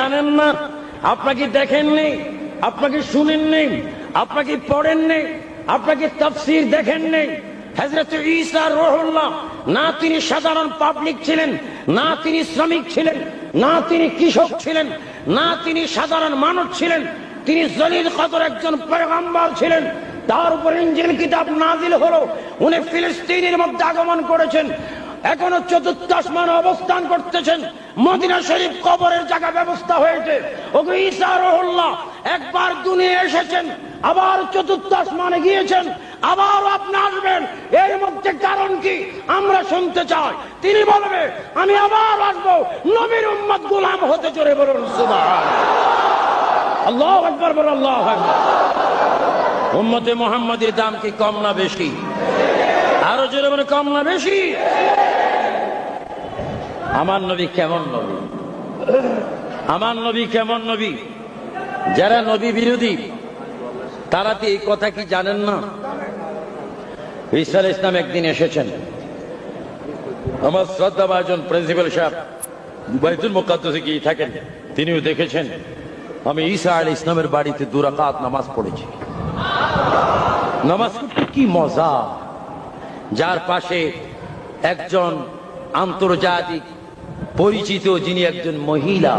জানেন না, আপনাকে দেখেননি, আপনাকে শুনেননি, আপনাকে পড়েননি, আপনাকে তাফসীর দেখেননি। হযরত ঈসা রূহুল্লাহ না তিনি সাধারণ পাবলিক ছিলেন, না তিনি শ্রমিক ছিলেন, না তিনি কৃষক ছিলেন, না তিনি সাধারণ মানুষ ছিলেন। তিনি জলিল কদর একজন পয়গম্বর ছিলেন। তার উপর ইনজিল কিতাব নাজিল হলো। উনি ফিলিস্তিনের মধ্যে আগমন করেছেন, এখনো চতুর্থ আসমানে অবস্থান করতেছেন। মদিনা শরীফ কবরের জায়গা ব্যবস্থা হয়েছে। ওগো ঈসা রূহুল্লাহ একবার দুনিয়া এসেছেন, আবার চতুর্থ আসমানে গিয়েছেন, আবার আপনি আসবেন। এর মধ্যে কারণ কি আমরা শুনতে চাই। তিনি বলবে আমি আবার আসবো, নবীর উম্মত গোলাম হতে। জোরে বলুন সুবহানাল্লাহ। আল্লাহু আকবার, বলুন আল্লাহু আকবার। উম্মতে মুহাম্মাদের দাম কি কম না বেশি? আরো জোরে বলে কম না বেশি? আমার নবী কেমন নবী, আমার নবী কেমন নবী? যারা নবী বিরোধী তারা তো এই কথা কি জানেন না? ঈসা আলাইহিস সালাম একদিন এসেছেন, আমার শ্রদ্ধাভাজন প্রিন্সিপাল সাহেব বাইতুল মুকাদ্দাসে গিয়ে থাকেন, তিনিও দেখেছেন আমি ঈসা আলাইহিস সালামের বাড়িতে 2 রাকাত নামাজ পড়েছি। নামাজ পড়তে কি মজা! যার পাশে একজন আন্তর্জাতিক পরিচিত, যিনি একজন মহিলা।